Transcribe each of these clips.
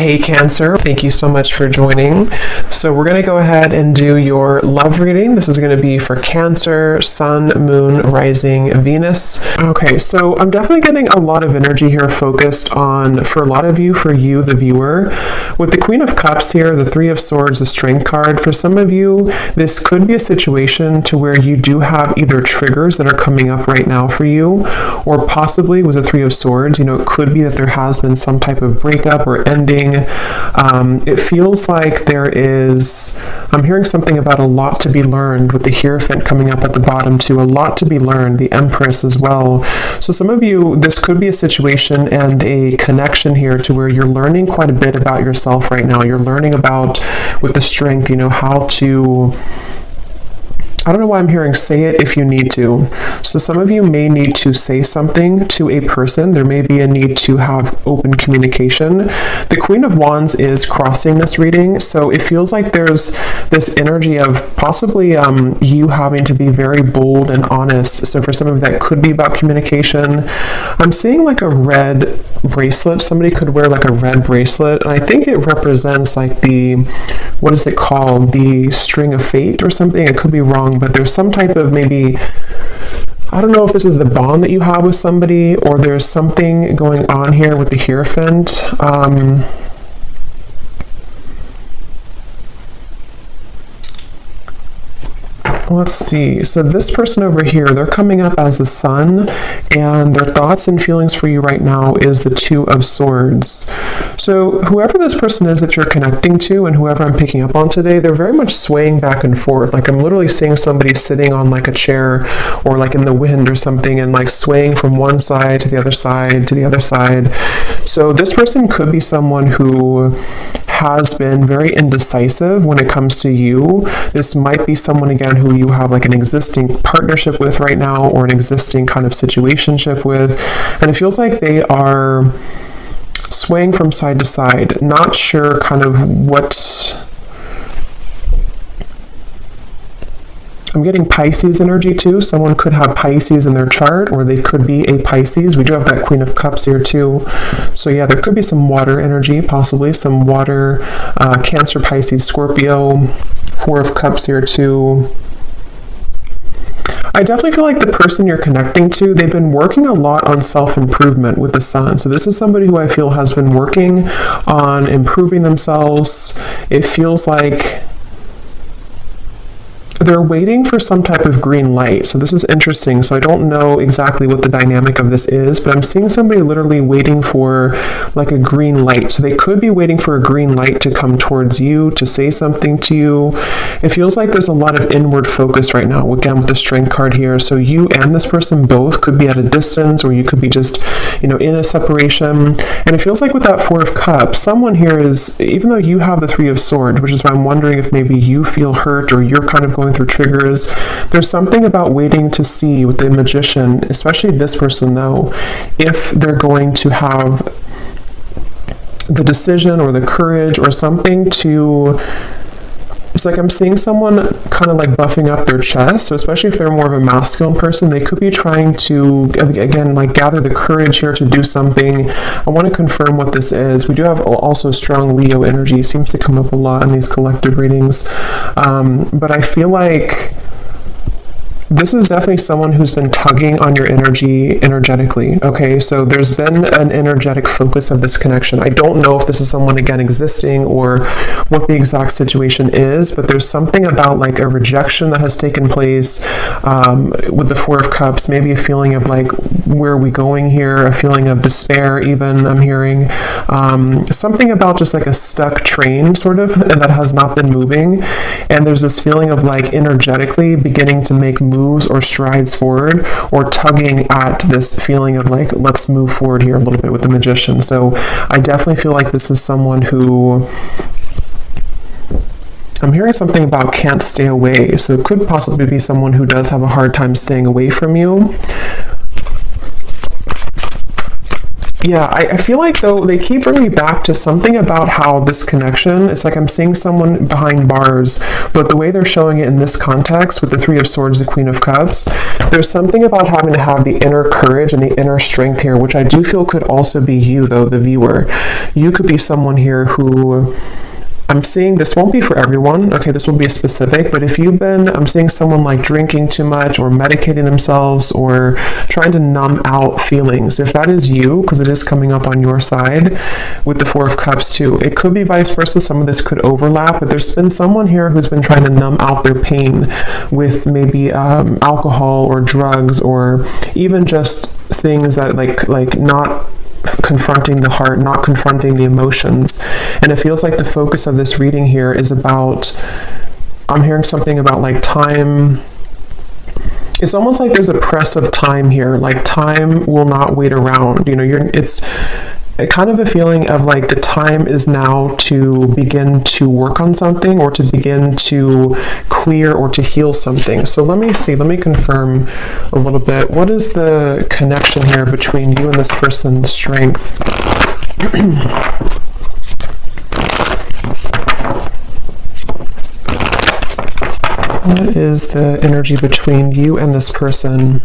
Hey Cancer, thank you so much for joining. So we're going to go ahead and do your love reading. This is going to be for Cancer, Sun, Moon, Rising, Venus. Okay, so I'm definitely getting a lot of energy here focused on, for a lot of you, for you, the viewer. With the Queen of Cups here, the Three of Swords, the Strength card, for some of you, this could be a situation to where you do have either triggers that are coming up right now for you, or possibly with the Three of Swords, it could be that there has been some type of breakup or ending. It feels like I'm hearing something about a lot to be learned with the Hierophant coming up at the bottom too, a lot to be learned, the Empress as well. So some of you, this could be a situation and a connection here to where you're learning quite a bit about yourself right now. You're learning about, with the Strength, how to, I don't know why I'm hearing say it if you need to. So some of you may need to say something to a person. There may be a need to have open communication. The Queen of Wands is crossing this reading, so it feels like there's this energy of possibly you having to be very bold and honest. So for some of that could be about communication. I'm seeing like a red bracelet. Somebody could wear like a red bracelet, and I think it represents like what is it called? The String of Fate or something. I could be wrong, but there's some type of maybe, I don't know if this is the bond that you have with somebody, or there's something going on here with the Hierophant. Let's see. So this person over here, they're coming up as the Sun, and their thoughts and feelings for you right now is the Two of Swords. So whoever this person is that you're connecting to, and whoever I'm picking up on today, they're very much swaying back and forth. Like I'm literally seeing somebody sitting on like a chair or like in the wind or something, and like swaying from one side to the other side to the other side. So this person could be someone who has been very indecisive when it comes to you. This might be someone, again, who you have like an existing partnership with right now, or an existing kind of situationship with, and it feels like they are swaying from side to side, not sure kind of what. I'm getting Pisces energy too. Someone could have Pisces in their chart, or they could be a Pisces. We do have that Queen of Cups here too. So yeah, there could be some water energy, possibly some water, Cancer, Pisces, Scorpio, Four of Cups here too. I definitely feel like the person you're connecting to, they've been working a lot on self-improvement with the Sun. So this is somebody who I feel has been working on improving themselves. It feels like they're waiting for some type of green light. So this is interesting. So I don't know exactly what the dynamic of this is, but I'm seeing somebody literally waiting for like a green light. So they could be waiting for a green light to come towards you, to say something to you. It feels like there's a lot of inward focus right now, again, with the Strength card here. So you and this person both could be at a distance, or you could be just, in a separation. And it feels like with that Four of Cups, someone here is, even though you have the Three of Swords, which is why I'm wondering if maybe you feel hurt, or you're kind of going through triggers. There's something about waiting to see with the Magician, especially this person though, if they're going to have the decision or the courage or something to, it's like I'm seeing someone kind of like buffing up their chest. So especially if they're more of a masculine person, they could be trying to, again, like gather the courage here to do something. I want to confirm what this is. We do have also strong Leo energy. It seems to come up a lot in these collective readings. But I feel like this is definitely someone who's been tugging on your energy energetically, okay? So there's been an energetic focus of this connection. I don't know if this is someone, again, existing or what the exact situation is, but there's something about like a rejection that has taken place with the Four of Cups, maybe a feeling of like, where are we going here? A feeling of despair even, I'm hearing. Something about just like a stuck train sort of, and that has not been moving. And there's this feeling of like energetically beginning to make moves or strides forward, or tugging at this feeling of like, let's move forward here a little bit with the Magician. So I definitely feel like this is someone who, I'm hearing something about can't stay away. So it could possibly be someone who does have a hard time staying away from you. Yeah, I feel like though they keep bringing me back to something about how this connection, it's like I'm seeing someone behind bars, but the way they're showing it in this context with the Three of Swords, the Queen of Cups, there's something about having to have the inner courage and the inner strength here, which I do feel could also be you though, the viewer. You could be someone here who, I'm seeing this won't be for everyone, okay, this will be specific, but if you've been, I'm seeing someone like drinking too much or medicating themselves or trying to numb out feelings. If that is you, because it is coming up on your side with the Four of Cups too, it could be vice versa. Some of this could overlap, but there's been someone here who's been trying to numb out their pain with maybe alcohol or drugs or even just things that like not confronting the heart, not confronting the emotions. And it feels like the focus of this reading here is about, I'm hearing something about like time. It's almost like there's a press of time here, like time will not wait around. You know, it's kind of a feeling of like the time is now to begin to work on something or to begin to clear or to heal something. So let me see, let me confirm a little bit. What is the connection here between you and this person's strength? What is the energy between you and this person?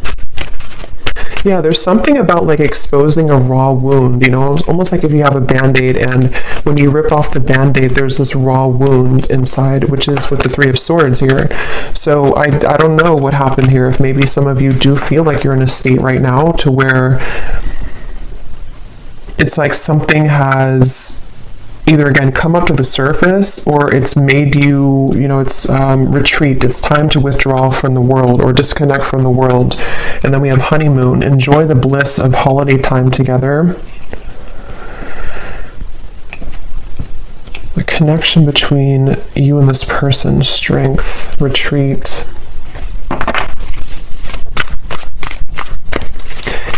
Yeah, there's something about like exposing a raw wound, you know, almost like if you have a Band-Aid and when you rip off the Band-Aid, there's this raw wound inside, which is with the Three of Swords here. So I don't know what happened here. If maybe some of you do feel like you're in a state right now to where it's like something has either again come up to the surface or it's made you, you know, it's retreat. It's time to withdraw from the world or disconnect from the world. And then we have honeymoon. Enjoy the bliss of holiday time together. The connection between you and this person, strength, retreat.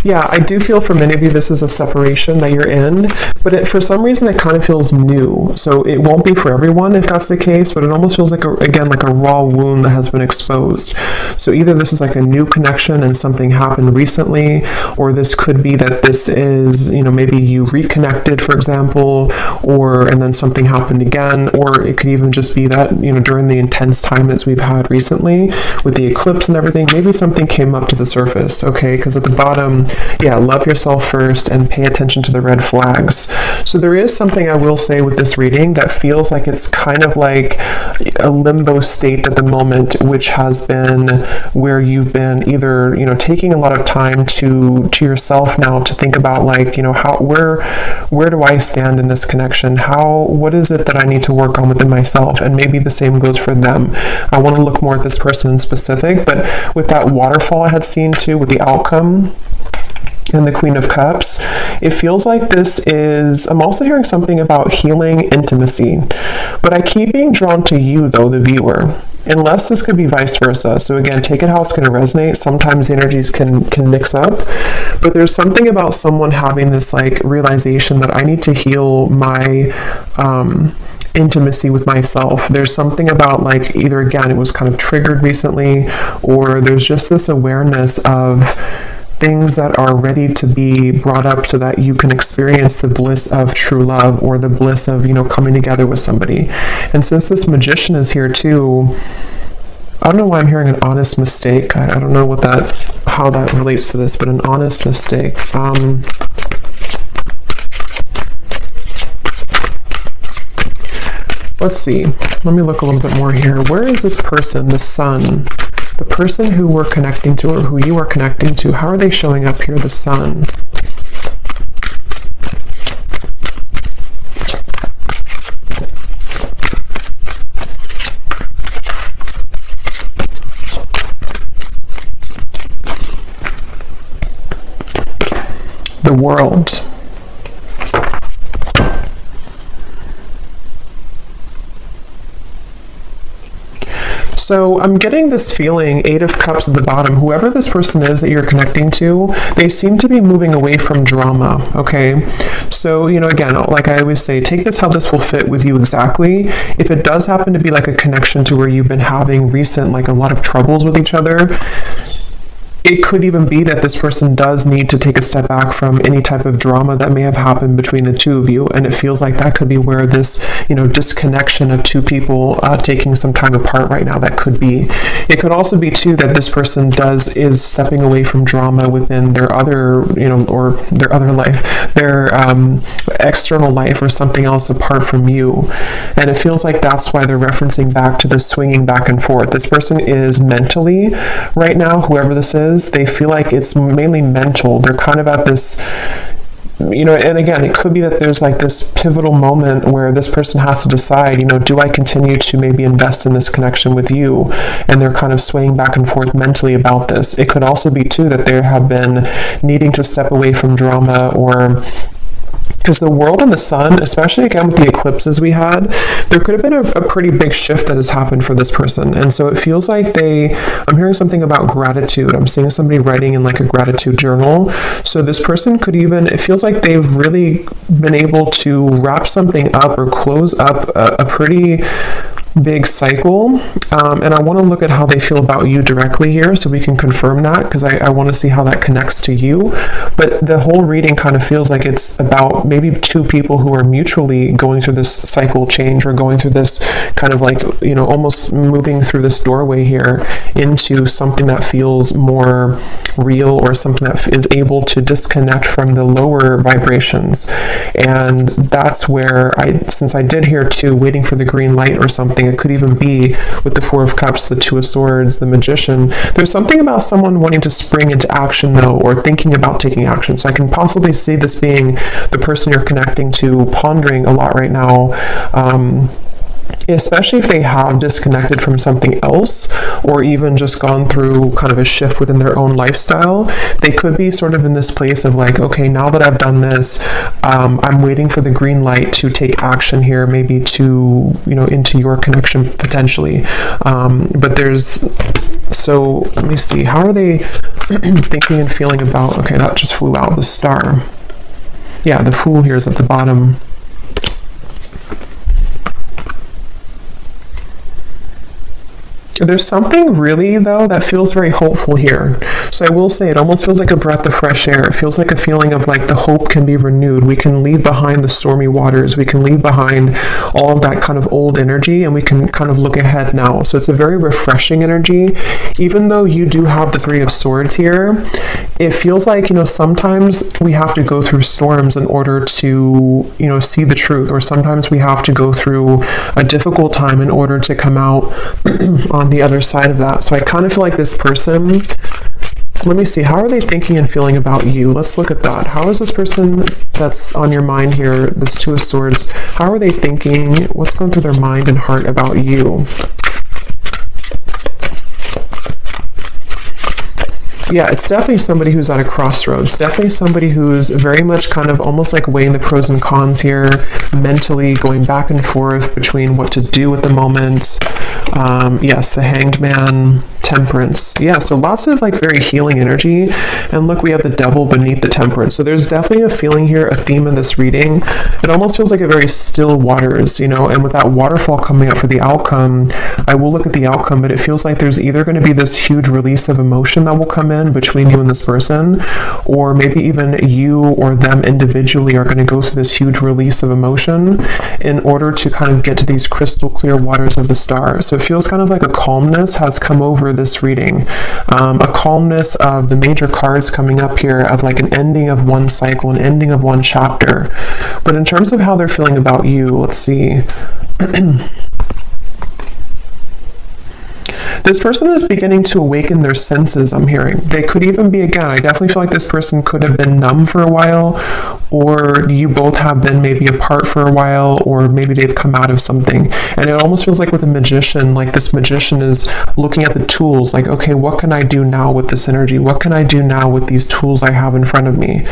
Yeah, I do feel for many of you this is a separation that you're in, but for some reason it kind of feels new. So it won't be for everyone if that's the case, but it almost feels like, again, like a raw wound that has been exposed. So either this is like a new connection and something happened recently, or this could be that this is, you know, maybe you reconnected, for example, and then something happened again, or it could even just be that, you know, during the intense time that we've had recently with the eclipse and everything, maybe something came up to the surface, okay? Because at the bottom, yeah, love yourself first and pay attention to the red flags. So there is something I will say with this reading that feels like it's kind of like a limbo state at the moment, which has been where you've been either, you know, taking a lot of time to yourself now to think about like, you know, where do I stand in this connection? What is it that I need to work on within myself? And maybe the same goes for them. I want to look more at this person in specific, but with that waterfall I had seen too, with the outcome and the Queen of Cups, it feels like this is, I'm also hearing something about healing intimacy, but I keep being drawn to you though, the viewer, unless this could be vice versa. So again, take it how it's going to resonate. Sometimes the energies can mix up, but there's something about someone having this like realization that I need to heal my intimacy with myself. There's something about like either again it was kind of triggered recently, or there's just this awareness of things that are ready to be brought up so that you can experience the bliss of true love or the bliss of, you know, coming together with somebody. And since this Magician is here too, I don't know why I'm hearing an honest mistake. I don't know how that relates to this, but an honest mistake. Let's see. Let me look a little bit more here. Where is this person, the Sun? The person who we're connecting to or who you are connecting to, how are they showing up here, the Sun? The World. So I'm getting this feeling, Eight of Cups at the bottom, whoever this person is that you're connecting to, they seem to be moving away from drama, okay? So, you know, again, like I always say, take this how this will fit with you exactly. If it does happen to be like a connection to where you've been having recent, like a lot of troubles with each other, it could even be that this person does need to take a step back from any type of drama that may have happened between the two of you, and it feels like that could be where this, disconnection of two people taking some time apart right now, that could be. It could also be too that this person is stepping away from drama within their other, or their other life, their external life, or something else apart from you. And it feels like that's why they're referencing back to the swinging back and forth. This person is mentally, right now, whoever this is, they feel like it's mainly mental. They're kind of at this, and again, it could be that there's like this pivotal moment where this person has to decide, do I continue to maybe invest in this connection with you? And they're kind of swaying back and forth mentally about this. It could also be too that they have been needing to step away from drama, or because the world and the sun, especially again with the eclipses we had, there could have been a pretty big shift that has happened for this person. And so it feels like I'm hearing something about gratitude. I'm seeing somebody writing in like a gratitude journal. So this person could it feels like they've really been able to wrap something up or close up a pretty big cycle, and I want to look at how they feel about you directly here so we can confirm that, because I want to see how that connects to you. But the whole reading kind of feels like it's about maybe two people who are mutually going through this cycle change, or going through this kind of like, almost moving through this doorway here into something that feels more real, or something that is able to disconnect from the lower vibrations. And that's where since I did hear too, waiting for the green light or something, it could even be with the Four of Cups, the Two of Swords, the Magician. There's something about someone wanting to spring into action though, or thinking about taking action. So I can possibly see this being the person you're connecting to, pondering a lot right now, especially if they have disconnected from something else, or even just gone through kind of a shift within their own lifestyle. They could be sort of in this place of like, okay, now that I've done this, I'm waiting for the green light to take action here, maybe to, into your connection potentially. So let me see, how are they thinking and feeling about, okay, that just flew out, the Star. Yeah, the Fool here is at the bottom. There's something really, though, that feels very hopeful here. So I will say it almost feels like a breath of fresh air. It feels like a feeling of like the hope can be renewed. We can leave behind the stormy waters. We can leave behind all of that kind of old energy, and we can kind of look ahead now. So it's a very refreshing energy. Even though you do have the Three of Swords here, it feels like, sometimes we have to go through storms in order to, see the truth. Or sometimes we have to go through a difficult time in order to come out on the other side of that. So I kind of feel like this person, let me see, how are they thinking and feeling about you? Let's look at that. How is this person that's on your mind here, this Two of Swords, how are they thinking? What's going through their mind and heart about you? Yeah, it's definitely somebody who's at a crossroads. Definitely somebody who's very much kind of almost like weighing the pros and cons here, mentally going back and forth between what to do at the moment. Yes, the Hanged Man, Temperance. Yeah, so lots of like very healing energy. And look, we have the Devil beneath the Temperance. So there's definitely a feeling here, a theme in this reading. It almost feels like a very still waters, and with that waterfall coming up for the outcome, I will look at the outcome, but it feels like there's either going to be this huge release of emotion that will come in between you and this person, or maybe even you or them individually are going to go through this huge release of emotion in order to kind of get to these crystal clear waters of the Star. So it feels kind of like a calmness has come over this reading, a calmness of the major cards coming up here, of like an ending of one cycle, an ending of one chapter. But in terms of how they're feeling about you, let's see. This person is beginning to awaken their senses, I'm hearing. They could even be, again, I definitely feel like this person could have been numb for a while, or you both have been maybe apart for a while, or maybe they've come out of something. And it almost feels like with a magician, like this magician is looking at the tools, like, okay, what can I do now with this energy? What can I do now with these tools I have in front of me?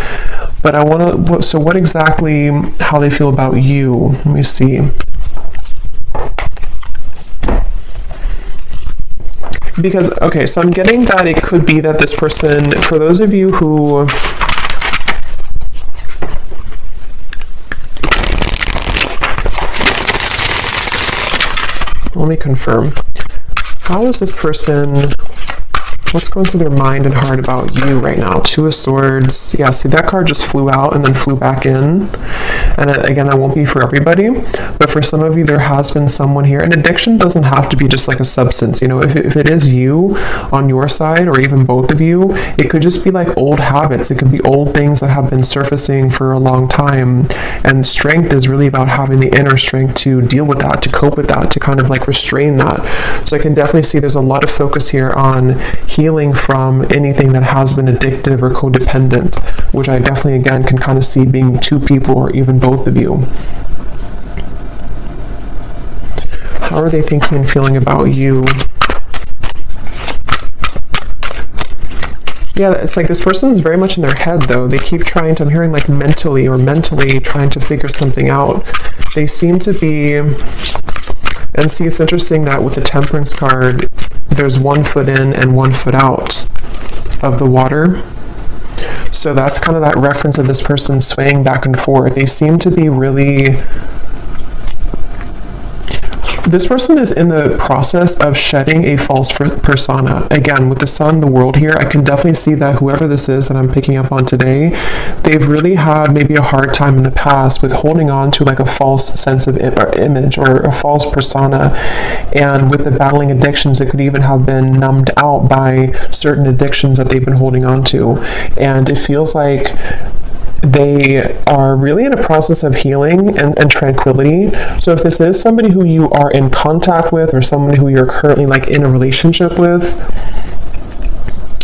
But I want to, so what exactly, how they feel about you? Let me see. Because, okay, so I'm getting that it could be that this person, for those of you who, let me confirm. How is this person, What's going through their mind and heart about you right now? Two of Swords. Yeah, see, that card just flew out and then flew back in. And again, that won't be for everybody, but for some of you, there has been someone here. And addiction doesn't have to be just like a substance. You know, if it is you on your side, or even both of you, it could just be like old habits. It could be old things that have been surfacing for a long time. And strength is really about having the inner strength to deal with that, to cope with that, to kind of like restrain that. So I can definitely see there's a lot of focus here on healing from anything that has been addictive or codependent, which I definitely, again, can kind of see being two people or even both of you. How are they thinking and feeling about you? Yeah, it's like this person is very much in their head, though. They keep trying to, I'm hearing like mentally trying to figure something out. They seem to be, and see, it's interesting that with the Temperance card, there's 1 foot in and 1 foot out of the water. So that's kind of that reference of this person swaying back and forth. They seem to be really... This person is in the process of shedding a false persona. Again, with the Sun, the world here, I can definitely see that whoever this is that I'm picking up on today, they've really had maybe a hard time in the past with holding on to like a false sense of image or a false persona. And with the battling addictions, it could even have been numbed out by certain addictions that they've been holding on to. And it feels like they are really in a process of healing and tranquility. So if this is somebody who you are in contact with, or somebody who you're currently like in a relationship with,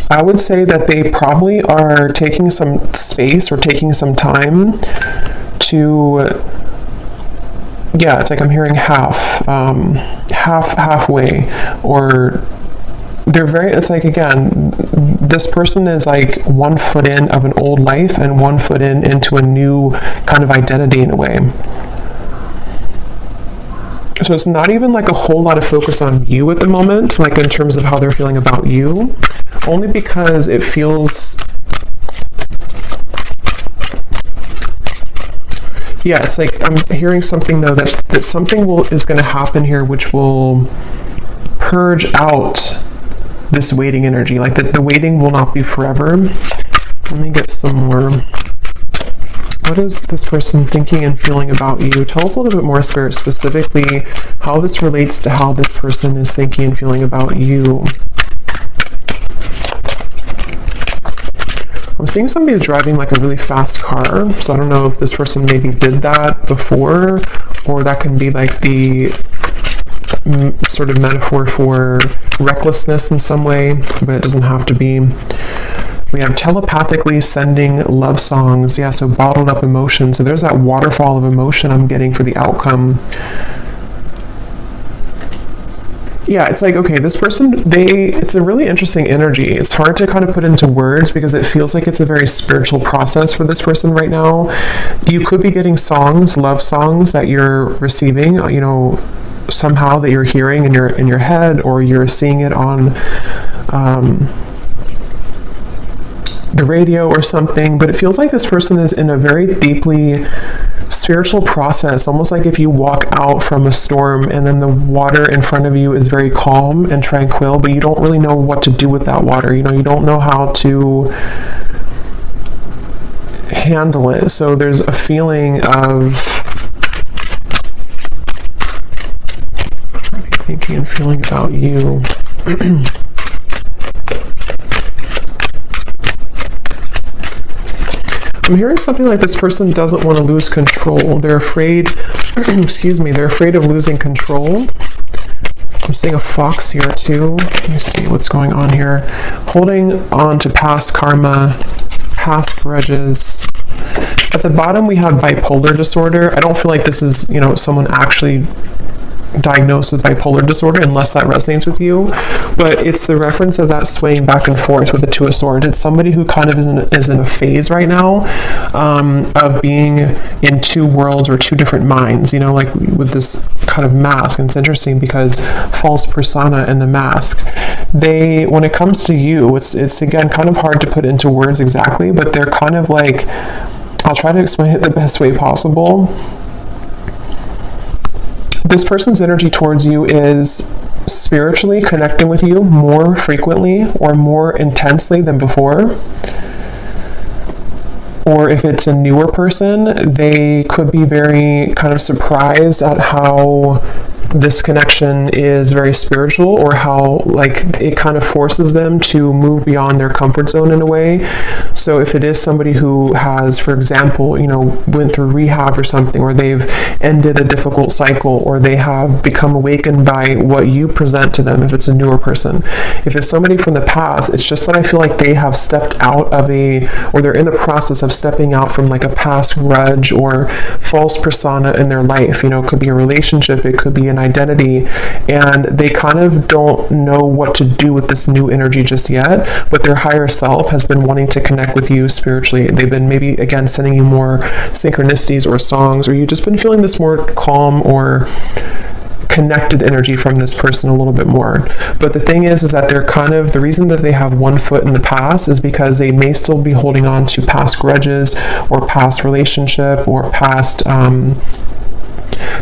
I would say that they probably are taking some space or taking some time to, yeah, it's like I'm hearing halfway, or they're very, it's like, again, this person is like 1 foot in of an old life and 1 foot into a new kind of identity in a way. So it's not even like a whole lot of focus on you at the moment, like in terms of how they're feeling about you, only because it feels, yeah, it's like I'm hearing something though that something is going to happen here which will purge out this waiting energy, like the waiting will not be forever. Let me get some more. What is this person thinking and feeling about you? Tell us a little bit more, Spirit, specifically how this relates to how this person is thinking and feeling about you. I'm seeing somebody driving like a really fast car, so I don't know if this person maybe did that before, or that can be like the sort of metaphor for recklessness in some way, but it doesn't have to be. We have telepathically sending love songs. Yeah, so bottled up emotion. So there's that waterfall of emotion I'm getting for the outcome. Yeah, it's like, okay, this person, it's a really interesting energy. It's hard to kind of put into words because it feels like it's a very spiritual process for this person right now. You could be getting songs, love songs that you're receiving, you know, somehow that you're hearing in your head, or you're seeing it on the radio or something. But it feels like this person is in a very deeply spiritual process, almost like if you walk out from a storm and then the water in front of you is very calm and tranquil, but you don't really know what to do with that water. You know, you don't know how to handle it. So there's a feeling of thinking and feeling about you. I'm hearing something like this person doesn't want to lose control. They're afraid, excuse me, they're afraid of losing control. I'm seeing a fox here too. Let me see what's going on here. Holding on to past karma, past grudges. At the bottom we have bipolar disorder. I don't feel like this is, you know, someone actually diagnosed with bipolar disorder, unless that resonates with you, but it's the reference of that swaying back and forth with the Two of Swords. It's somebody who kind of is in a phase right now of being in two worlds or two different minds, you know, like with this kind of mask. And it's interesting because false persona and the mask, when it comes to you, it's again kind of hard to put into words exactly, but they're kind of like, I'll try to explain it the best way possible. This person's energy towards you is spiritually connecting with you more frequently or more intensely than before. Or if it's a newer person, they could be very kind of surprised at how this connection is very spiritual, or how like it kind of forces them to move beyond their comfort zone in a way. So if it is somebody who has, for example, went through rehab or something, or they've ended a difficult cycle, or they have become awakened by what you present to them, if it's a newer person. If it's somebody from the past, it's just that I feel like they have stepped out of or they're in the process of stepping out from like a past grudge or false persona in their life. It could be a relationship, it could be an identity, and they kind of don't know what to do with this new energy just yet, but their higher self has been wanting to connect with you spiritually. They've been maybe, again, sending you more synchronicities or songs, or you've just been feeling this more calm or connected energy from this person a little bit more. But the thing is that they're kind of, the reason that they have one foot in the past is because they may still be holding on to past grudges or past relationship or past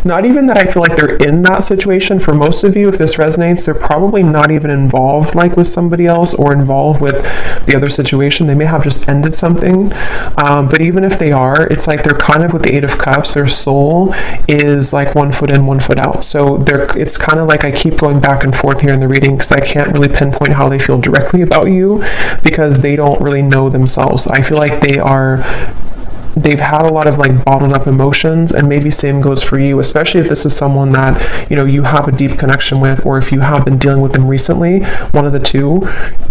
not even that I feel like they're in that situation. For most of you, if this resonates, they're probably not even involved like with somebody else or involved with the other situation. They may have just ended something. But even if they are, it's like they're kind of with the Eight of Cups, their soul is like 1 foot in, 1 foot out. So it's kind of like I keep going back and forth here in the reading because I can't really pinpoint how they feel directly about you because they don't really know themselves. I feel like they've had a lot of like bottled up emotions, and maybe same goes for you, especially if this is someone that you have a deep connection with, or if you have been dealing with them recently, one of the two.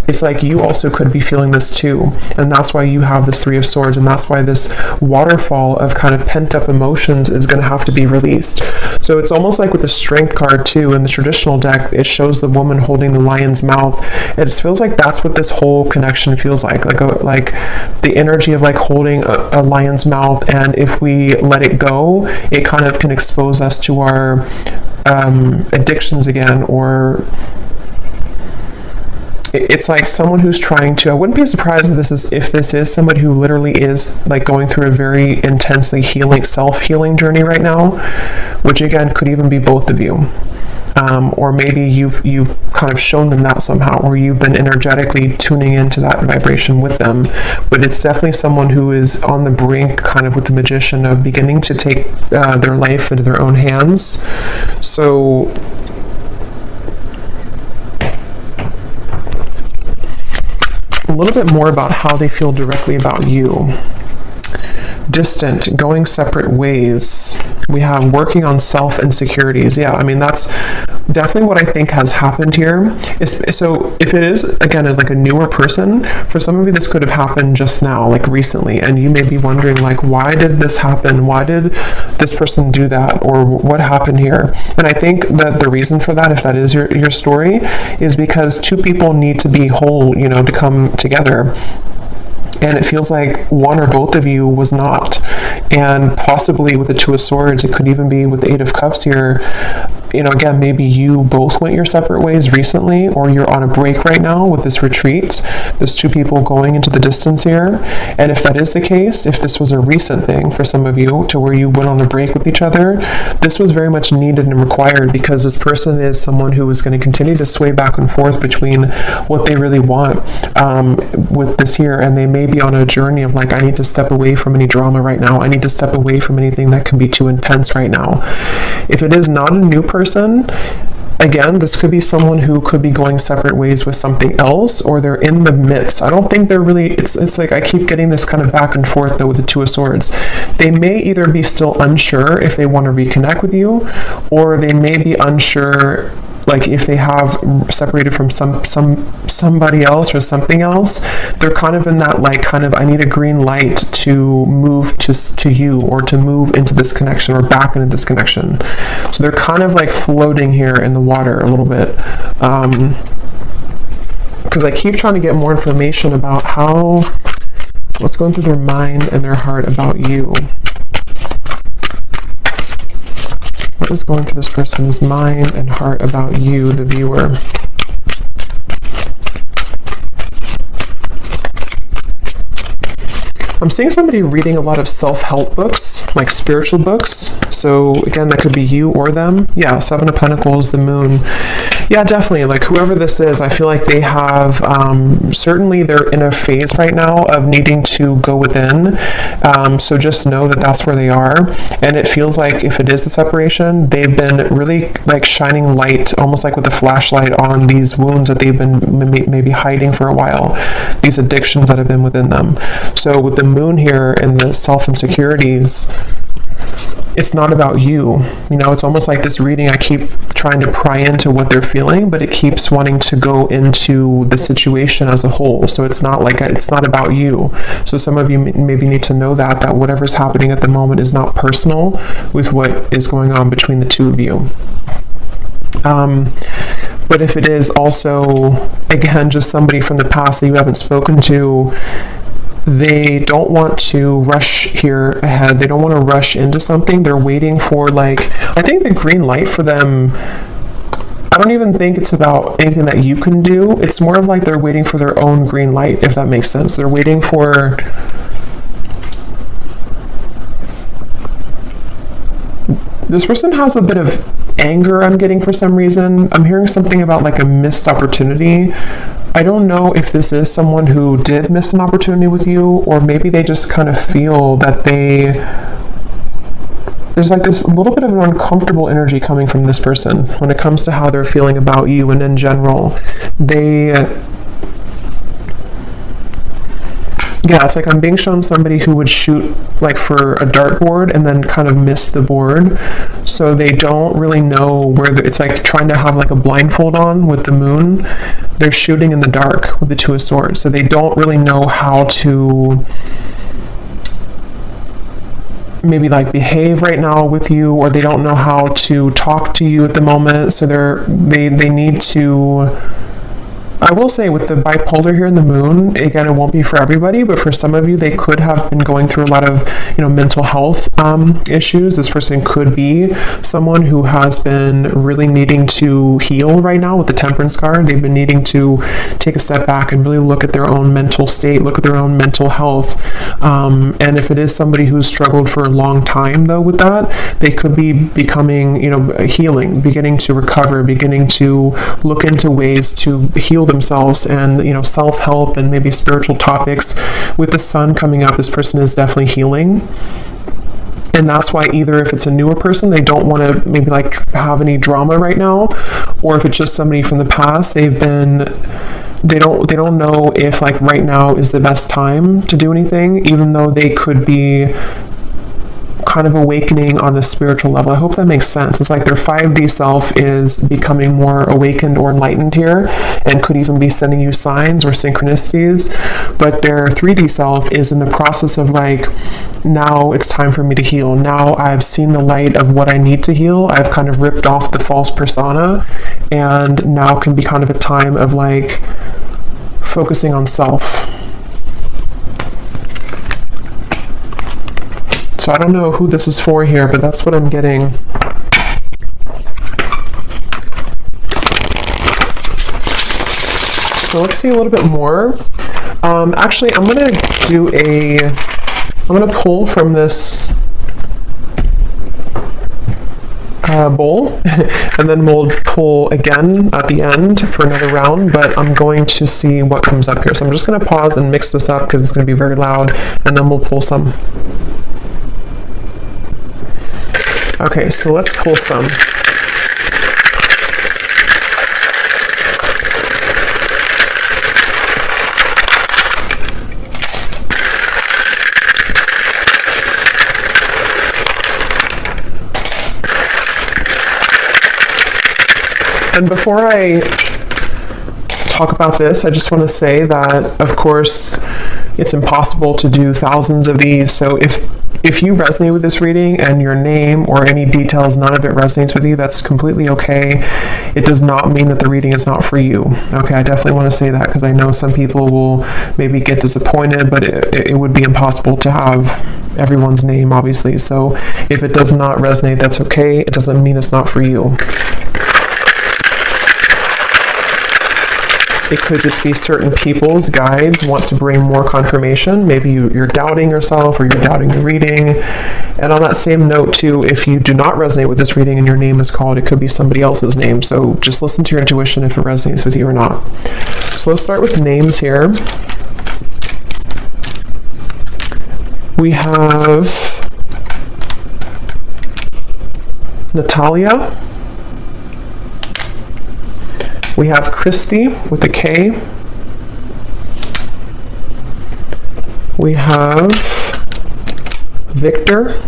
It's like you also could be feeling this too, and that's why you have this Three of Swords, and that's why this waterfall of kind of pent up emotions is going to have to be released. So it's almost like with the Strength card too in the traditional deck, it shows the woman holding the lion's mouth. It feels like that's what this whole connection feels like the energy of like holding a lion's mouth, and if we let it go, it kind of can expose us to our addictions again, or it's like someone who's trying to, I wouldn't be surprised if this is somebody who literally is like going through a very intensely self-healing journey right now, which again could even be both of you. Or maybe you've kind of shown them that somehow, or you've been energetically tuning into that vibration with them. But it's definitely someone who is on the brink, kind of with the Magician, of beginning to take their life into their own hands. So a little bit more about how they feel directly about you. Distant, going separate ways. We have working on self-insecurities. Yeah, I mean, that's definitely what I think has happened here. So if it is, again, like a newer person, for some of you, this could have happened just now, like recently, and you may be wondering, like, why did this happen? Why did this person do that? Or what happened here? And I think that the reason for that, if that is your story, is because two people need to be whole, to come together. And it feels like one or both of you was not. And possibly with the Two of Swords, it could even be with the Eight of Cups here. Again, maybe you both went your separate ways recently, or you're on a break right now with this retreat. There's two people going into the distance here. And if that is the case, if this was a recent thing for some of you to where you went on a break with each other, this was very much needed and required, because this person is someone who is going to continue to sway back and forth between what they really want with this here. And they may be on a journey of like, I need to step away from any drama right now. I need to step away from anything that can be too intense right now. If it is not a new person, again, this could be someone who could be going separate ways with something else, or they're in the midst. I don't think they're really, it's like I keep getting this kind of back and forth though with the Two of Swords. They may either be still unsure if they want to reconnect with you, or they may be unsure like if they have separated from somebody else or something else. They're kind of in that like kind of, I need a green light to move to you, or to move into this connection, or back into this connection. So they're kind of like floating here in the water a little bit, because I keep trying to get more information about what's going through their mind and their heart about you. What is going through this person's mind and heart about you, the viewer? I'm seeing somebody reading a lot of self-help books, like spiritual books. So again, that could be you or them. Yeah, Seven of Pentacles, the Moon. Yeah, definitely. Like whoever this is, I feel like they have, certainly they're in a phase right now of needing to go within. So just know that that's where they are. And it feels like if it is a separation, they've been really like shining light, almost like with a flashlight on these wounds that they've been maybe hiding for a while, these addictions that have been within them. So with the moon here and the self-insecurities, it's not about you. You know, it's almost like this reading, I keep trying to pry into what they're feeling, but it keeps wanting to go into the situation as a whole. So it's not like, it's not about you. So some of you maybe need to know that whatever's happening at the moment is not personal with what is going on between the two of you. But if it is also, again, just somebody from the past that you haven't spoken to, they don't want to rush here ahead. They don't want to rush into something. They're waiting for, like, I think the green light for them, I don't even think it's about anything that you can do. It's more of like they're waiting for their own green light, if that makes sense. They're waiting for, this person has a bit of anger I'm getting for some reason. I'm hearing something about like a missed opportunity. I don't know if this is someone who did miss an opportunity with you, or maybe they just kind of feel that there's like this little bit of an uncomfortable energy coming from this person when it comes to how they're feeling about you and in general. Yeah, it's like I'm being shown somebody who would shoot like for a dartboard and then kind of miss the board. So they don't really know where it's like trying to have like a blindfold on with the moon. They're shooting in the dark with the Two of Swords. So they don't really know how to maybe like behave right now with you, or they don't know how to talk to you at the moment. So they need to, I will say with the bipolar here in the moon, again, it won't be for everybody, but for some of you, they could have been going through a lot of, mental health issues. This person could be someone who has been really needing to heal right now with the Temperance card. They've been needing to take a step back and really look at their own mental state, look at their own mental health. And if it is somebody who's struggled for a long time, though, with that, they could be becoming, healing, beginning to recover, beginning to look into ways to heal themselves and, self-help and maybe spiritual topics. With the sun coming up, this person is definitely healing. And that's why either if it's a newer person, they don't want to maybe like have any drama right now, or if it's just somebody from the past, they don't know if like right now is the best time to do anything, even though they could be kind of awakening on a spiritual level. I hope that makes sense. It's like their 5D self is becoming more awakened or enlightened here, and could even be sending you signs or synchronicities, but their 3D self is in the process of like, now it's time for me to heal. Now I've seen the light of what I need to heal. I've kind of ripped off the false persona, and now can be kind of a time of like focusing on self. So I don't know who this is for here, but that's what I'm getting. So let's see a little bit more. Actually, I'm gonna pull from this bowl, and then we'll pull again at the end for another round, but I'm going to see what comes up here. So I'm just gonna pause and mix this up because it's gonna be very loud, and then we'll pull some. Okay, so let's pull some. And before I talk about this, I just want to say that, of course, it's impossible to do thousands of these. So if you resonate with this reading and your name or any details, none of it resonates with you, that's completely okay. It does not mean that the reading is not for you. Okay, I definitely want to say that because I know some people will maybe get disappointed, but it would be impossible to have everyone's name, obviously. So if it does not resonate, that's okay. It doesn't mean it's not for you. It could just be certain people's guides want to bring more confirmation. Maybe you're doubting yourself or you're doubting the reading, And on that same note too, if you do not resonate with this reading and your name is called, it could be somebody else's name. So just listen to your intuition if it resonates with you or not. So let's start with names here. We have Natalia. We have Christy with a K. We have Victor.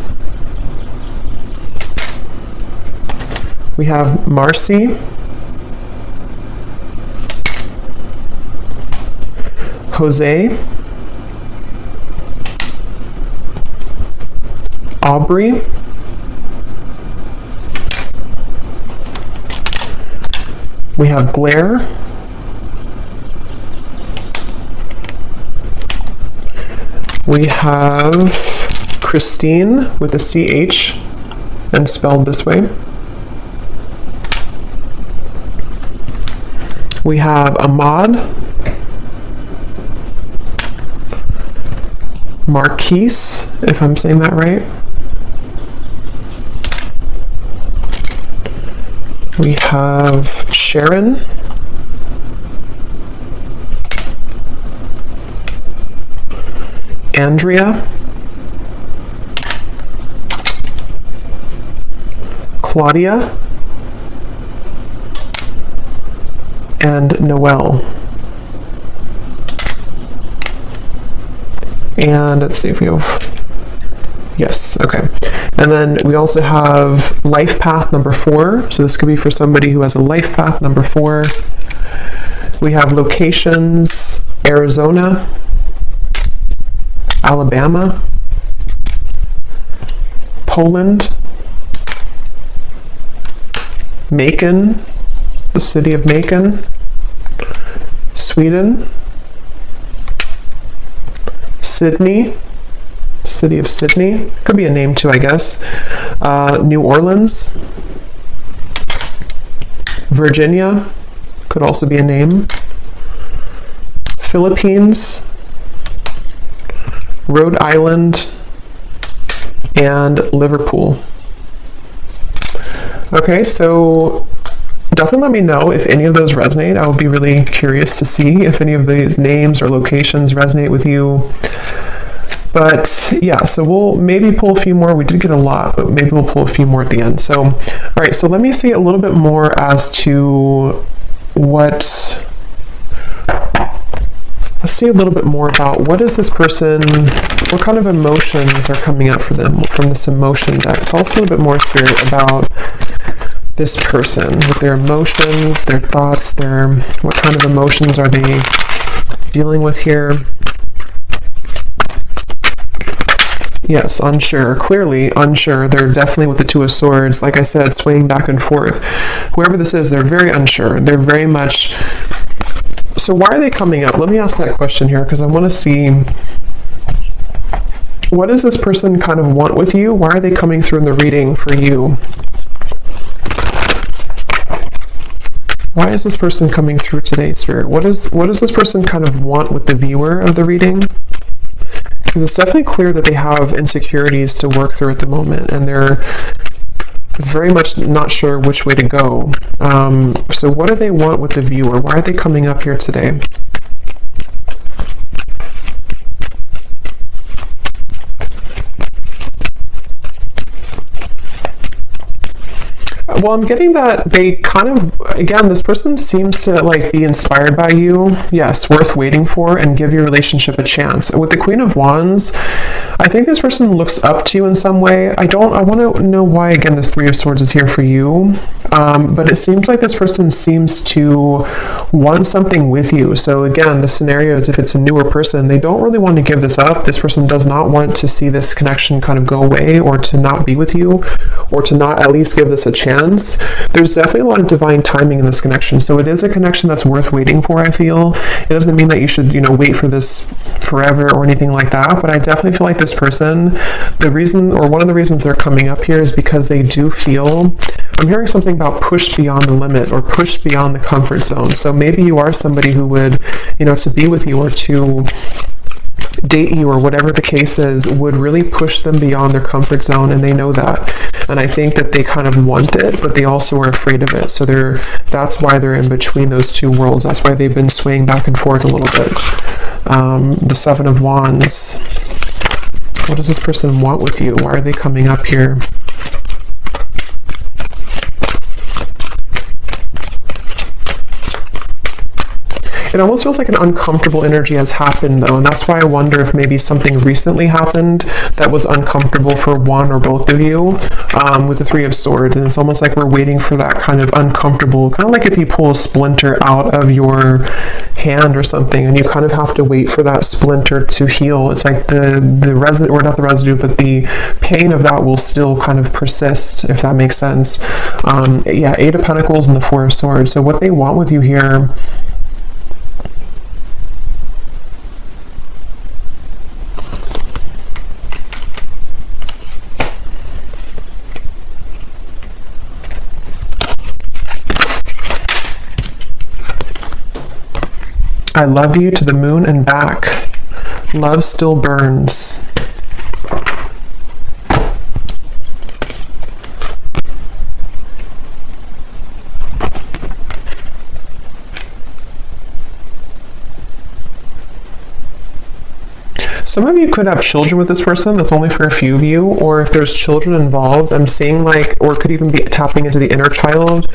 We have Marcy. Jose. Aubrey. We have Blair. We have Christine with a CH and spelled this way. We have Ahmad. Marquise, if I'm saying that right. We have Sharon. Andrea. Claudia. And Noelle. And let's see if we have, yes, okay. And then we also have life path number 4. So this could be for somebody who has a life path number 4. We have locations, Arizona, Alabama, Poland, Macon, the city of Macon, Sweden, Sydney, city of Sydney, could be a name too, I guess, New Orleans, Virginia, could also be a name, Philippines, Rhode Island, and Liverpool. Okay, so definitely let me know if any of those resonate. I would be really curious to see if any of these names or locations resonate with you. But yeah, so we'll maybe pull a few more. We did get a lot, but maybe we'll pull a few more at the end. So, all right, so let me see a little bit more as to let's see a little bit more about what is this person, what kind of emotions are coming up for them from this emotion deck. Tell us a little bit more, Spirit, about this person, with their emotions, their thoughts, what kind of emotions are they dealing with here? Yes, unsure. Clearly unsure. They're definitely with the Two of Swords. Like I said, swaying back and forth. Whoever this is, they're very unsure. They're very much... So why are they coming up? Let me ask that question here, because I want to see... What does this person kind of want with you? Why are they coming through in the reading for you? Why is this person coming through today, Spirit? What does this person kind of want with the viewer of the reading? Because it's definitely clear that they have insecurities to work through at the moment, and they're very much not sure which way to go. So what do they want with the viewer? Why are they coming up here today? Well, I'm getting that they kind of, again, this person seems to like be inspired by you. Yes, worth waiting for, and give your relationship a chance. With the Queen of Wands, I think this person looks up to you in some way. I want to know why, again, this Three of Swords is here for you. But it seems like this person seems to want something with you. So again, the scenario is if it's a newer person, they don't really want to give this up. This person does not want to see this connection kind of go away, or to not be with you, or to not at least give this a chance. There's definitely a lot of divine timing in this connection. So it is a connection that's worth waiting for, I feel. It doesn't mean that you should, wait for this forever or anything like that. But I definitely feel like this person, the reason, or one of the reasons they're coming up here, is because they do feel, I'm hearing something about push beyond the limit, or push beyond the comfort zone. So maybe you are somebody who would, to be with you, or to date you or whatever the case is would really push them beyond their comfort zone, and they know that. And I think that they kind of want it, but they also are afraid of it. So that's why they're in between those two worlds. That's why they've been swaying back and forth a little bit. The Seven of Wands. What does this person want with you? Why are they coming up here? It almost feels like an uncomfortable energy has happened, though, and that's why I wonder if maybe something recently happened that was uncomfortable for one or both of you, with the Three of Swords. And it's almost like we're waiting for that kind of uncomfortable, kind of like if you pull a splinter out of your hand or something, and you kind of have to wait for that splinter to heal. It's like the residue, or not the residue, but the pain of that will still kind of persist, if that makes sense. Yeah, Eight of Pentacles and the Four of Swords. So what they want with you here, I love you to the moon and back. Love still burns. Some of you could have children with this person. That's only for a few of you. Or if there's children involved, I'm seeing like, or could even be tapping into the inner child.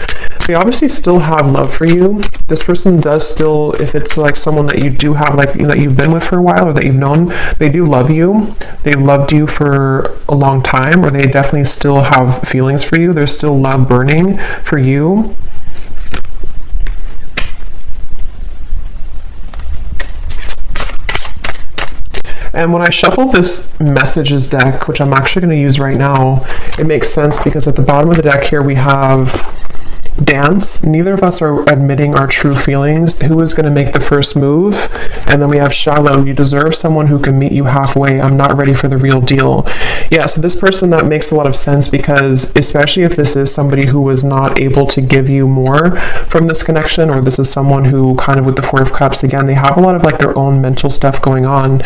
They obviously still have love for you. This person does still, if it's like someone that you do have, like that you've been with for a while or that you've known, they do love you. They loved you for a long time, or they definitely still have feelings for you. There's still love burning for you. And when I shuffle this messages deck, which I'm actually going to use right now, it makes sense because at the bottom of the deck here we have dance. Neither of us are admitting our true feelings. Who is going to make the first move? And then we have shallow. You deserve someone who can meet you halfway. I'm not ready for the real deal. Yeah, so this person, that makes a lot of sense, because especially if this is somebody who was not able to give you more from this connection, or this is someone who kind of, with the Four of Cups, again, they have a lot of like their own mental stuff going on,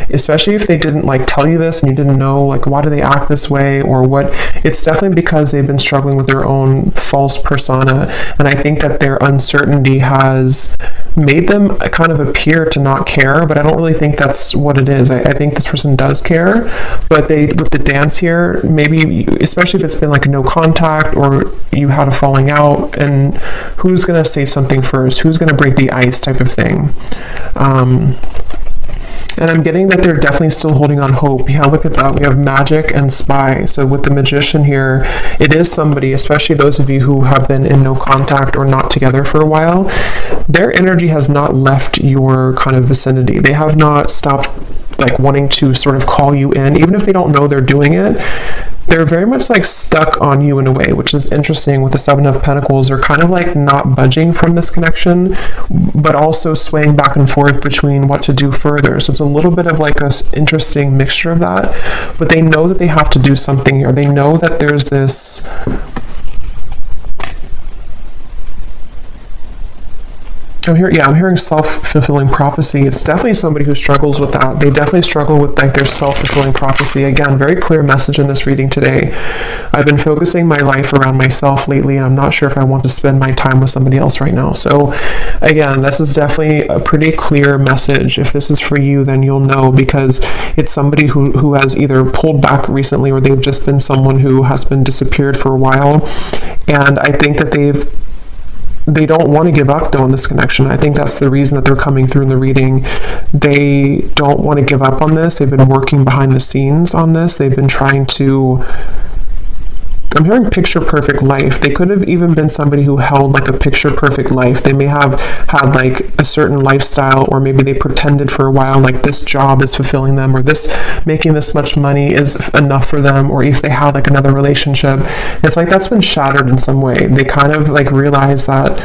especially if they didn't like tell you this and you didn't know like why do they act this way or what. It's definitely because they've been struggling with their own false persona. And I think that their uncertainty has made them kind of appear to not care, but I don't really think that's what it is. I think this person does care, but they, with the dance here, maybe, especially if it's been like a no contact or you had a falling out, and who's going to say something first? Who's going to break the ice type of thing? And I'm getting that they're definitely still holding on hope. Yeah, look at that. We have Magic and Spy. So with the Magician here, it is somebody, especially those of you who have been in no contact or not together for a while, their energy has not left your kind of vicinity. They have not stopped like wanting to sort of call you in, even if they don't know they're doing it. They're very much like stuck on you in a way, which is interesting. With the Seven of Pentacles, they're kind of like not budging from this connection, but also swaying back and forth between what to do further. So it's a little bit of like a interesting mixture of that, but they know that they have to do something here. They know that there's this I'm hearing self-fulfilling prophecy. It's definitely somebody who struggles with that. They definitely struggle with like their self-fulfilling prophecy. Again, very clear message in this reading today. I've been focusing my life around myself lately, and I'm not sure if I want to spend my time with somebody else right now. So again, this is definitely a pretty clear message. If this is for you, then you'll know, because it's somebody who has either pulled back recently, or they've just been someone who has been disappeared for a while. And I think that they don't want to give up though in this connection. I think that's the reason that they're coming through in the reading. They don't want to give up on this. They've been working behind the scenes on this. They've been trying to, I'm hearing picture perfect life. They could have even been somebody who held like a picture perfect life. They may have had like a certain lifestyle, or maybe they pretended for a while like this job is fulfilling them, or this making this much money is enough for them, or if they had like another relationship. It's like that's been shattered in some way. They kind of like realize that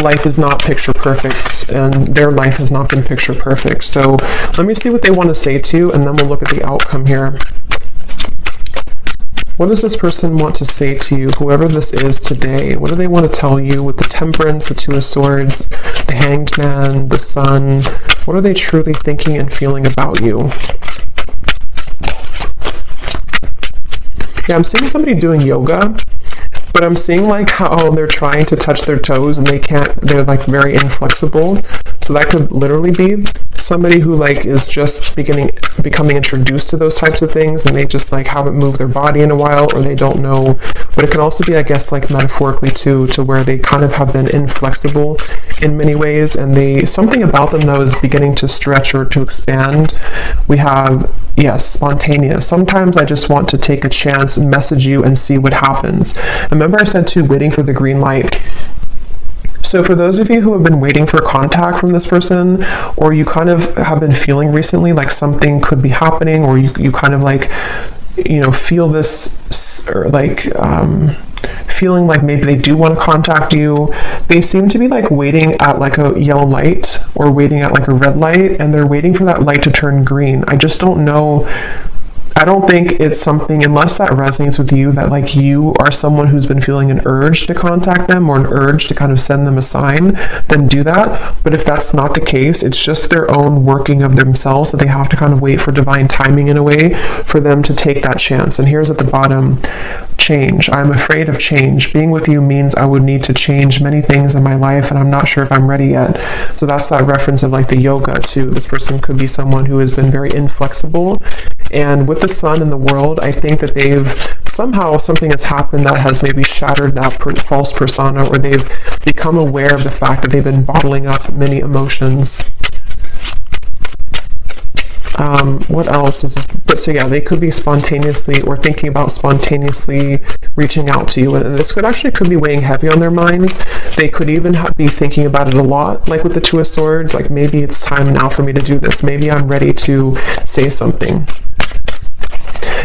life is not picture perfect, and their life has not been picture perfect. So let me see what they want to say to you, and then we'll look at the outcome here. What does this person want to say to you, whoever this is today? What do they want to tell you with the Temperance, the Two of Swords, the Hanged Man, the Sun? What are they truly thinking and feeling about you? Yeah, I'm seeing somebody doing yoga, but I'm seeing like how they're trying to touch their toes and they can't, they're like very inflexible. So that could literally be somebody who like is just becoming introduced to those types of things, and they just like haven't moved their body in a while, or they don't know. But it can also be, I guess, like metaphorically too, to where they kind of have been inflexible in many ways, and something about them though is beginning to stretch or to expand. We have, yes, spontaneous. Sometimes I just want to take a chance, message you, and see what happens. Remember I said too, waiting for the green light. So for those of you who have been waiting for contact from this person, or you kind of have been feeling recently like something could be happening, or you kind of like, you know, feel this, or like, feeling like maybe they do want to contact you, they seem to be like waiting at like a yellow light or waiting at like a red light, and they're waiting for that light to turn green. I just don't know. I don't think it's something, unless that resonates with you, that like you are someone who's been feeling an urge to contact them or an urge to kind of send them a sign, then do that. But if that's not the case, it's just their own working of themselves that they have to kind of wait for divine timing in a way for them to take that chance. And here's at the bottom, change. I'm afraid of change. Being with you means I would need to change many things in my life, and I'm not sure if I'm ready yet. So that's that reference of like the yoga too. This person could be someone who has been very inflexible, and with the Sun in the world, I think that somehow something has happened that has maybe shattered that false persona, or they've become aware of the fact that they've been bottling up many emotions. What else is this? But so yeah, they could be spontaneously or thinking about spontaneously reaching out to you, and this could be weighing heavy on their mind. They could even be thinking about it a lot, like with the Two of Swords, like maybe it's time now for me to do this. Maybe I'm ready to say something.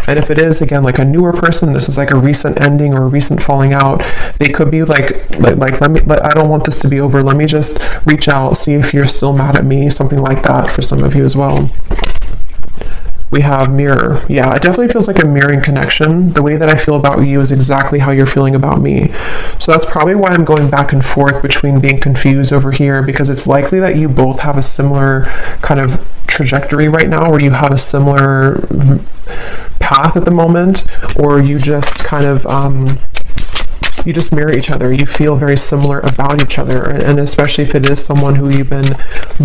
And if it is, again, like a newer person, this is like a recent ending or a recent falling out, they could be like I don't want this to be over. Let me just reach out, see if you're still mad at me, something like that for some of you as well. We have mirror. Yeah, it definitely feels like a mirroring connection. The way that I feel about you is exactly how you're feeling about me. So that's probably why I'm going back and forth between being confused over here, because it's likely that you both have a similar kind of trajectory right now, or you have a similar path at the moment, or you just kind of you just mirror each other. You feel very similar about each other, and especially if it is someone who you've been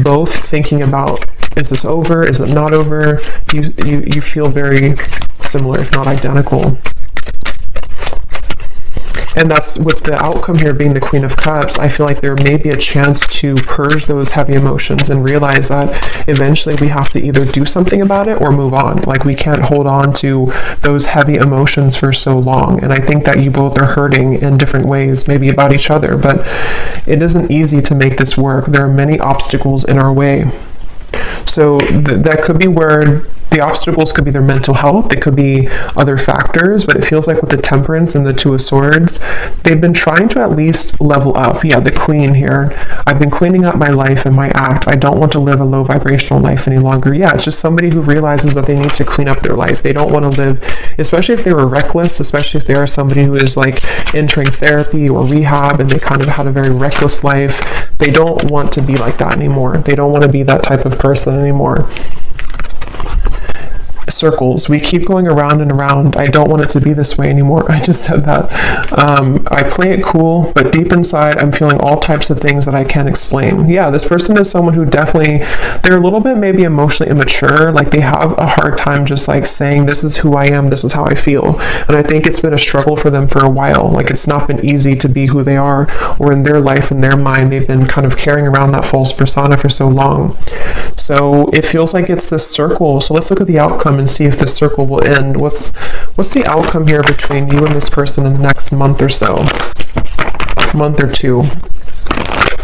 both thinking about, is this over, is it not over, you feel very similar, if not identical. And that's with the outcome here being the Queen of Cups. I feel like there may be a chance to purge those heavy emotions and realize that eventually we have to either do something about it or move on. Like, we can't hold on to those heavy emotions for so long. And I think that you both are hurting in different ways, maybe about each other, but it isn't easy to make this work. There are many obstacles in our way. So that could be where the obstacles could be their mental health, they could be other factors, but it feels like with the Temperance and the Two of Swords, they've been trying to at least level up. Yeah, the Queen here. I've been cleaning up my life and my act. I don't want to live a low vibrational life any longer. Yeah, it's just somebody who realizes that they need to clean up their life. They don't want to live, especially if they were reckless, especially if they are somebody who is like entering therapy or rehab and they kind of had a very reckless life. They don't want to be like that anymore. They don't want to be that type of person anymore. Circles. We keep going around and around. I don't want it to be this way anymore. I just said that. I play it cool, but deep inside, I'm feeling all types of things that I can't explain. Yeah, this person is someone who definitely, they're a little bit maybe emotionally immature. Like, they have a hard time just like saying, this is who I am, this is how I feel. And I think it's been a struggle for them for a while. Like, it's not been easy to be who they are, or in their life, in their mind, they've been kind of carrying around that false persona for so long. So it feels like it's this circle. So let's look at the outcome and see if this circle will end. What's the outcome here between you and this person in the next month or so? Month or two.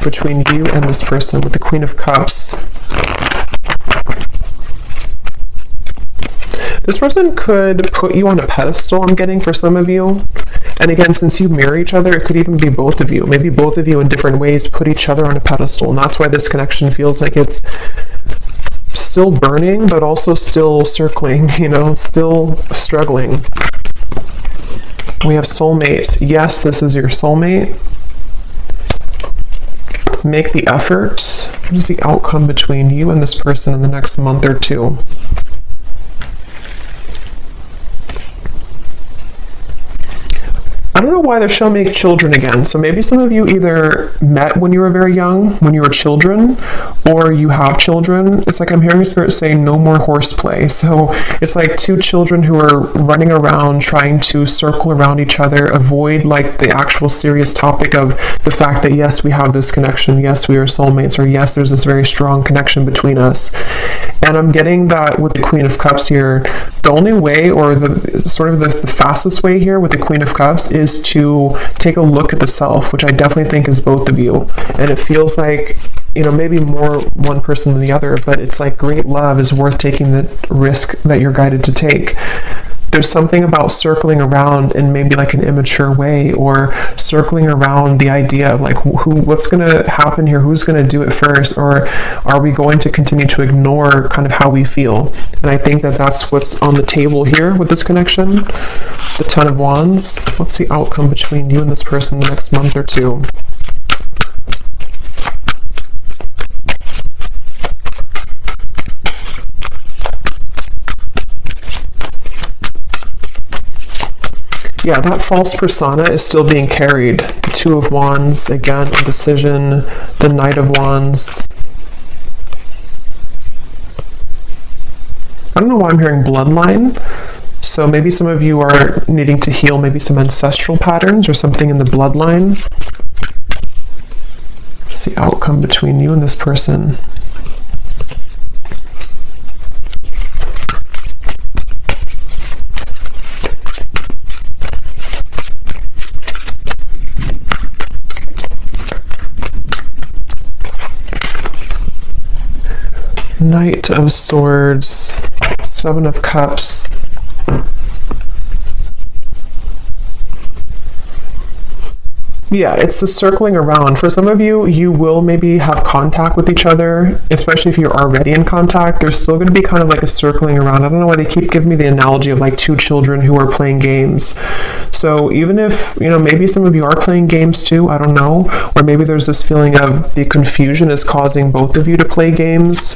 Between you and this person with the Queen of Cups. This person could put you on a pedestal, I'm getting, for some of you. And again, since you mirror each other, it could even be both of you. Maybe both of you in different ways put each other on a pedestal. And that's why this connection feels like it's still burning, but also still circling, still struggling. We have soulmate. Yes, this is your soulmate. Make the effort. What is the outcome between you and this person in the next month or two? I don't know why they're showing me children again. So maybe some of you either met when you were very young, when you were children, or you have children. It's like I'm hearing Spirit saying no more horseplay. So it's like two children who are running around trying to circle around each other, avoid like the actual serious topic of the fact that yes, we have this connection, yes, we are soulmates, or yes, there's this very strong connection between us. And I'm getting that with the Queen of Cups here, the only way, or the sort of the fastest way here with the Queen of Cups is to take a look at the self, which I definitely think is both of you. And it feels like, you know, maybe more one person than the other, but it's like great love is worth taking the risk that you're guided to take. There's something about circling around in maybe like an immature way, or circling around the idea of like what's going to happen here, who's going to do it first, or are we going to continue to ignore kind of how we feel? And I think that that's what's on the table here with this connection. The Ten of Wands. What's the outcome between you and this person the next month or two? Yeah, that false persona is still being carried. The Two of Wands, again, indecision, the Knight of Wands. I don't know why I'm hearing bloodline. So maybe some of you are needing to heal maybe some ancestral patterns or something in the bloodline. What's the outcome between you and this person? Knight of Swords, Seven of Cups. Yeah, it's the circling around. For some of you, you will maybe have contact with each other, especially if you're already in contact. There's still going to be kind of like a circling around. I don't know why they keep giving me the analogy of like two children who are playing games. So even if, you know, maybe some of you are playing games too, I don't know, or maybe there's this feeling of the confusion is causing both of you to play games.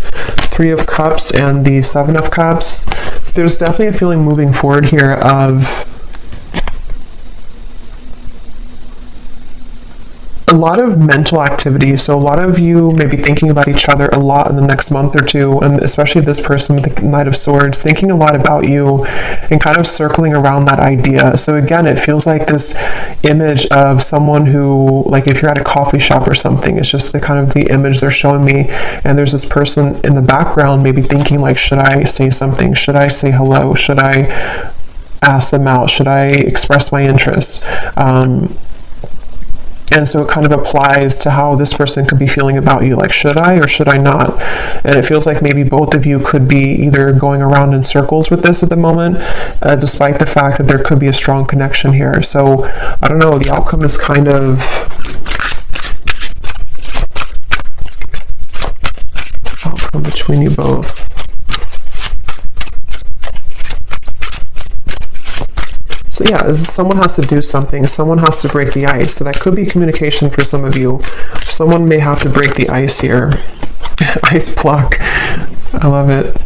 Three of Cups and the Seven of Cups. There's definitely a feeling moving forward here of a lot of mental activity. So a lot of you may be thinking about each other a lot in the next month or two, and especially this person with the Knight of Swords, thinking a lot about you and kind of circling around that idea. So again, it feels like this image of someone who, like if you're at a coffee shop or something, it's just the kind of the image they're showing me, and there's this person in the background maybe thinking like, should I say something? Should I say hello? Should I ask them out? Should I express my interest? And so it kind of applies to how this person could be feeling about you, like, should I or should I not? And it feels like maybe both of you could be either going around in circles with this at the moment, despite the fact that there could be a strong connection here. So, I don't know, the outcome is kind of outcome between you both. So yeah, someone has to do something. Someone has to break the ice. So that could be communication for some of you. Someone may have to break the ice here. Ice block. I love it.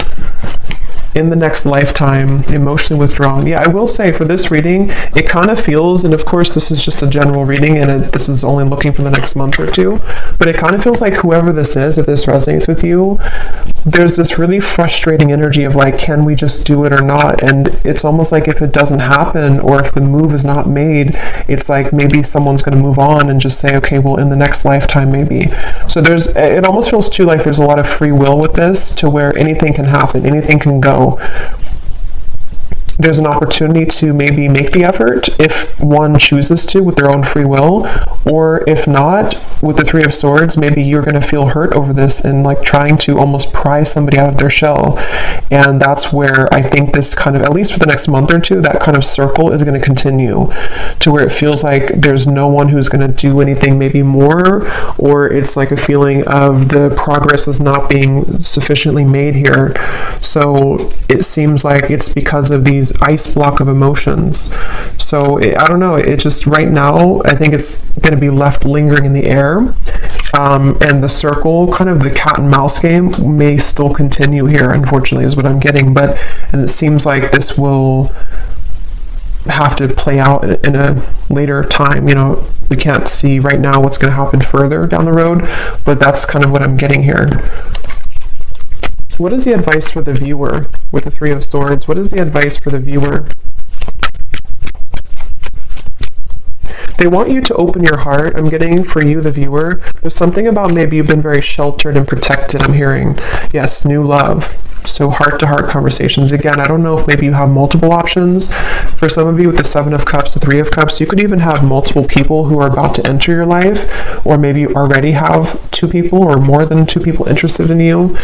In the next lifetime, emotionally withdrawn. Yeah, I will say for this reading, it kind of feels, and of course this is just a general reading and this is only looking for the next month or two, but it kind of feels like whoever this is, if this resonates with you, there's this really frustrating energy of like, can we just do it or not? And it's almost like if it doesn't happen, or if the move is not made, it's like maybe someone's going to move on and just say, okay, well, in the next lifetime maybe. So it almost feels too like there's a lot of free will with this, to where anything can happen, anything can go. There's an opportunity to maybe make the effort if one chooses to with their own free will, or if not, with the Three of Swords, maybe you're going to feel hurt over this and like trying to almost pry somebody out of their shell. And that's where I think this kind of, at least for the next month or two, that kind of circle is going to continue, to where it feels like there's no one who's going to do anything maybe more, or it's like a feeling of the progress is not being sufficiently made here. So it seems like it's because of these these ice block of emotions. So I don't know, it just right now, I think it's going to be left lingering in the air. And the circle, kind of the cat and mouse game, may still continue here, unfortunately, is what I'm getting. And it seems like this will have to play out in a later time. We can't see right now what's going to happen further down the road, but that's kind of what I'm getting here. What is the advice for the viewer with the Three of Swords? What is the advice for the viewer? They want you to open your heart. I'm getting for you, the viewer. There's something about maybe you've been very sheltered and protected, I'm hearing. Yes, new love. So heart-to-heart conversations. Again, I don't know if maybe you have multiple options. For some of you with the Seven of Cups, the Three of Cups, you could even have multiple people who are about to enter your life, or maybe you already have 2 people or more than 2 people interested in you.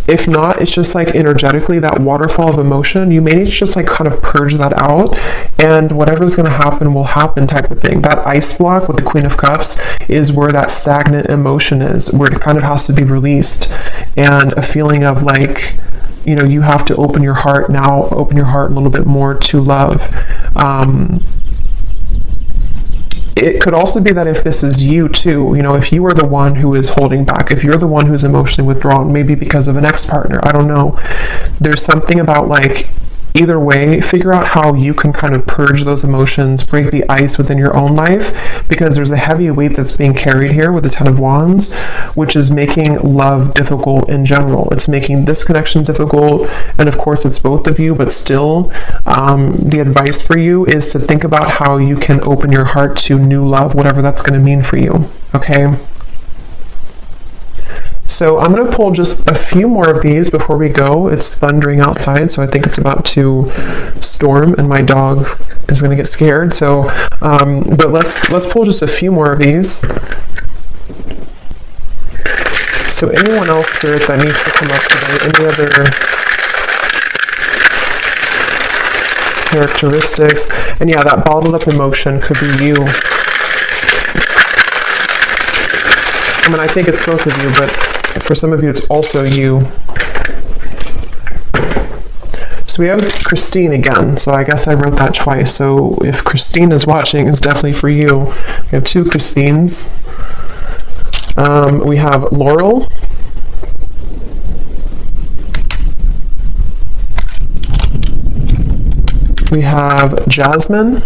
If not, it's just like energetically that waterfall of emotion. You may need to just like kind of purge that out, and whatever's going to happen will happen type of thing. That ice block with the Queen of Cups is where that stagnant emotion is, where it kind of has to be released, and a feeling of like, you have to open your heart now, open your heart a little bit more to love. It could also be that if this is you too, if you are the one who is holding back, if you're the one who's emotionally withdrawn, maybe because of an ex-partner, I don't know. There's something about like, either way, figure out how you can kind of purge those emotions, break the ice within your own life, because there's a heavy weight that's being carried here with the Ten of Wands, which is making love difficult in general. It's making this connection difficult, and of course it's both of you, but still, the advice for you is to think about how you can open your heart to new love, whatever that's going to mean for you, okay? So I'm going to pull just a few more of these before we go. It's thundering outside, so I think it's about to storm, and my dog is going to get scared. So, but let's pull just a few more of these. So anyone else, Spirit, that needs to come up today? Any other characteristics? And yeah, that bottled up emotion could be you. I mean, I think it's both of you, but for some of you, it's also you. So we have Christine again. So I guess I wrote that twice. So if Christine is watching, it's definitely for you. We have 2 Christines. We have Laurel. We have Jasmine.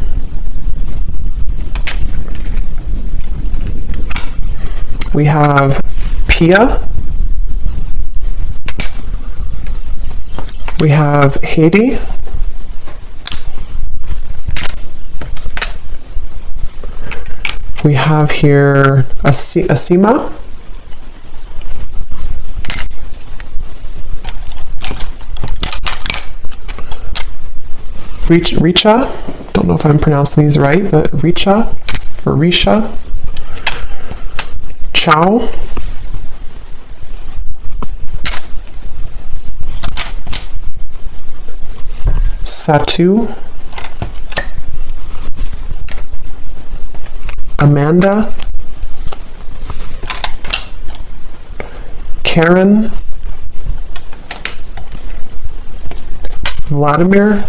We have Pia. We have Haiti. We have here Asima. Richa. Don't know if I'm pronouncing these right, but Richa or Risha. Chow. Satu. Amanda. Karen. Vladimir.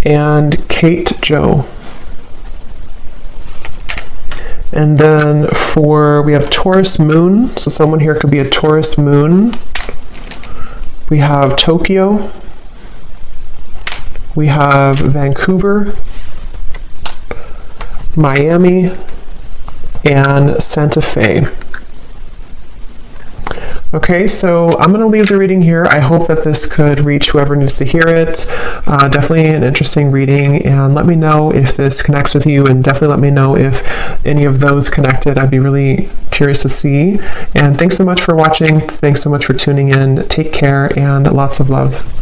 And Kate Joe. And then we have Taurus Moon. So someone here could be a Taurus Moon. We have Tokyo. We have Vancouver, Miami, and Santa Fe. Okay, so I'm going to leave the reading here. I hope that this could reach whoever needs to hear it. Definitely an interesting reading, and let me know if this connects with you, and definitely let me know if any of those connected. I'd be really curious to see. And thanks so much for watching. Thanks so much for tuning in. Take care, and lots of love.